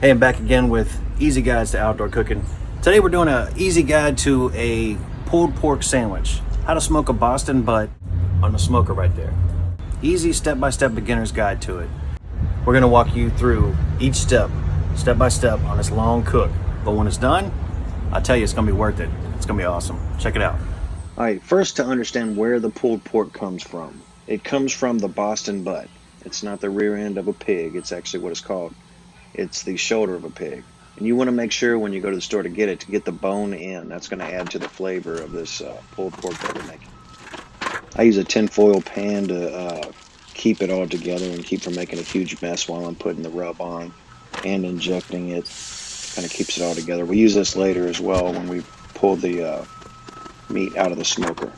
Hey, I'm back again with Easy Guides to Outdoor Cooking. Today we're doing an easy guide to a pulled pork sandwich. How to smoke a Boston butt on the smoker right there. Easy step-by-step beginner's guide to it. We're gonna walk you through each step by step on this long cook. But when it's done, I tell you it's gonna be worth it. It's gonna be awesome. Check it out. All right, first to understand where the pulled pork comes from. It comes from the Boston butt. It's not the rear end of a pig. It's actually what it's called. It's the shoulder of a pig. And you want to make sure when you go to the store to get the bone in. That's going to add to the flavor of this pulled pork that we're making. I use a tinfoil pan to keep it all together and keep from making a huge mess while I'm putting the rub on and injecting it. Kind of keeps it all together. We use this later as well when we pull the meat out of the smoker.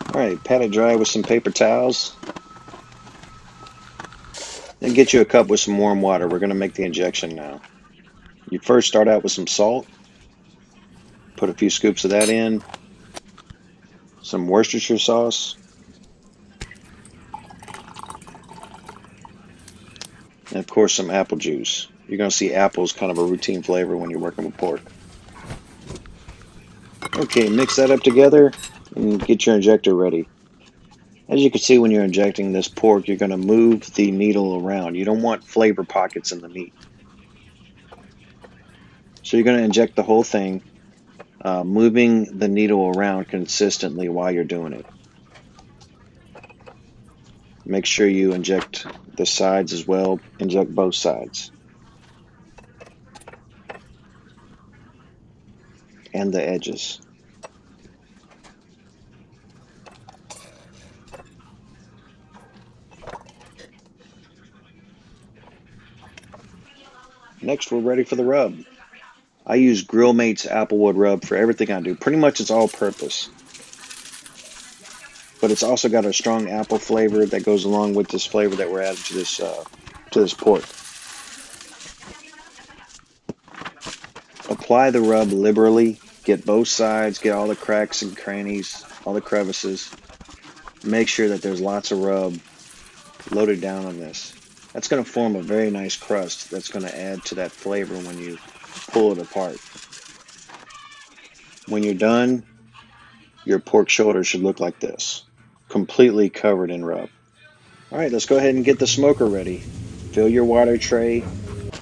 Alright, pat it dry with some paper towels. Then get you a cup with some warm water. We're going to make the injection now. You first start out with some salt. Put a few scoops of that in. Some Worcestershire sauce. And of course some apple juice. You're going to see apples kind of a routine flavor when you're working with pork. Okay, mix that up together and get your injector ready. As you can see when you're injecting this pork, you're going to move the needle around. You don't want flavor pockets in the meat. So you're going to inject the whole thing, moving the needle around consistently while you're doing it. Make sure you inject the sides as well. Inject both sides. And the edges. Next, we're ready for the rub. I use Grill Mates Applewood rub for everything I do. Pretty much it's all purpose. But it's also got a strong apple flavor that goes along with this flavor that we're adding to this pork. Apply the rub liberally. Get both sides. Get all the cracks and crannies, all the crevices. Make sure that there's lots of rub loaded down on this. That's going to form a very nice crust that's going to add to that flavor when you pull it apart. When you're done, your pork shoulder should look like this, completely covered in rub. Alright, let's go ahead and get the smoker ready. Fill your water tray.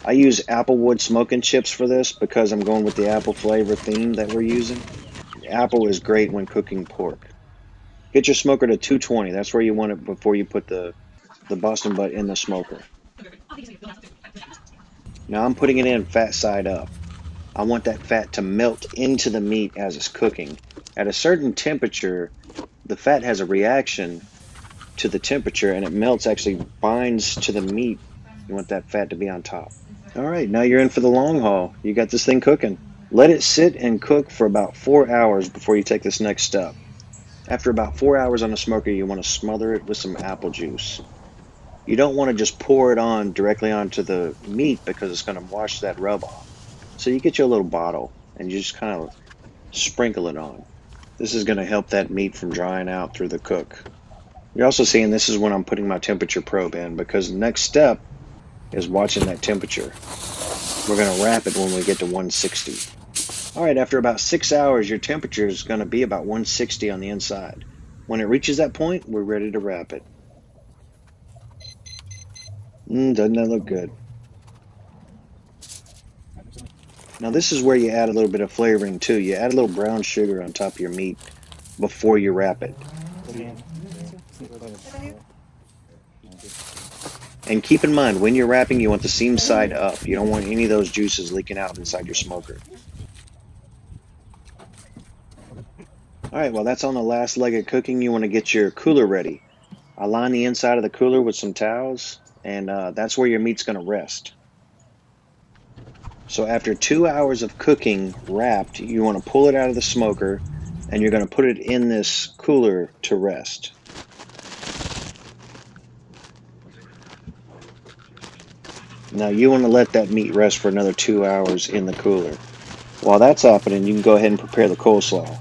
I use Applewood smoking chips for this because I'm going with the apple flavor theme that we're using. Apple is great when cooking pork. Get your smoker to 220. That's where you want it before you put the Boston butt in the smoker. Now I'm putting it in fat side up. I want that fat to melt into the meat as it's cooking. At a certain temperature, the fat has a reaction to the temperature and it melts, actually binds to the meat. You want that fat to be on top. Alright, now you're in for the long haul. You got this thing cooking. Let it sit and cook for about 4 hours before you take this next step. After about 4 hours on the smoker, you want to smother it with some apple juice. You don't want to just pour it on directly onto the meat because it's going to wash that rub off. So you get you a little bottle and you just kind of sprinkle it on. This is going to help that meat from drying out through the cook. You're also seeing this is when I'm putting my temperature probe in because the next step is watching that temperature. We're going to wrap it when we get to 160. Alright, after about 6 hours, your temperature is going to be about 160 on the inside. When it reaches that point, we're ready to wrap it. Doesn't that look good? Now this is where you add a little bit of flavoring too. You add a little brown sugar on top of your meat before you wrap it. And keep in mind, when you're wrapping, you want the seam side up. You don't want any of those juices leaking out inside your smoker. Alright, well that's on the last leg of cooking. You want to get your cooler ready. I line the inside of the cooler with some towels, and that's where your meat's going to rest. So after 2 hours of cooking wrapped, you want to pull it out of the smoker, and you're going to put it in this cooler to rest. Now you want to let that meat rest for another 2 hours in the cooler. While that's happening, you can go ahead and prepare the coleslaw.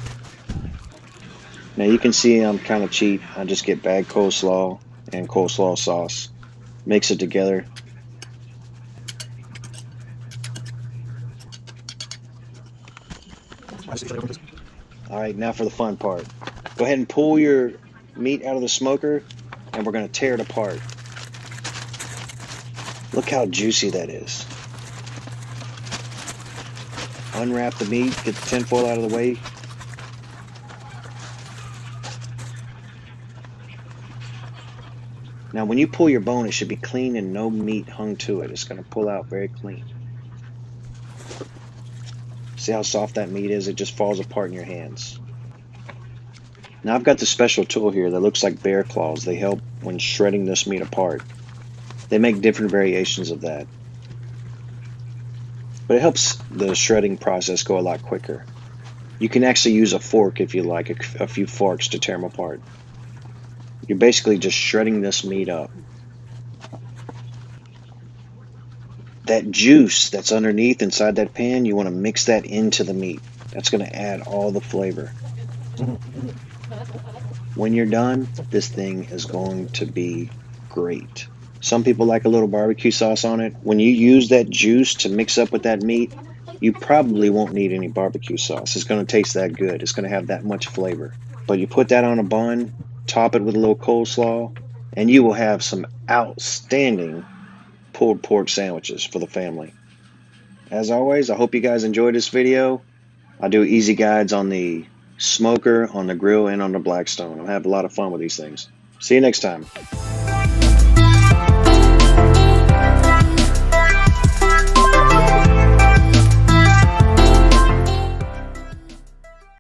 Now you can see I'm kind of cheap. I just get bagged coleslaw and coleslaw sauce. Mix it together. All right, now for the fun part. Go ahead and pull your meat out of the smoker, and we're going to tear it apart. Look how juicy that is. Unwrap the meat, get the tinfoil out of the way. Now, when you pull your bone, it should be clean and no meat hung to it. It's going to pull out very clean. See how soft that meat is? It just falls apart in your hands. Now I've got the special tool here that looks like bear claws. They help when shredding this meat apart. They make different variations of that. But it helps the shredding process go a lot quicker. You can actually use a fork if you like, a few forks to tear them apart. You're basically just shredding this meat up. That juice that's underneath inside that pan, you want to mix that into the meat. That's going to add all the flavor. When you're done, this thing is going to be great. Some people like a little barbecue sauce on it. When you use that juice to mix up with that meat, you probably won't need any barbecue sauce. It's going to taste that good. It's going to have that much flavor. But you put that on a bun, top it with a little coleslaw, and you will have some outstanding pulled pork sandwiches for the family. As always, I hope you guys enjoyed this video. I do easy guides on the smoker, on the grill, and on the Blackstone. I have a lot of fun with these things. See you next time.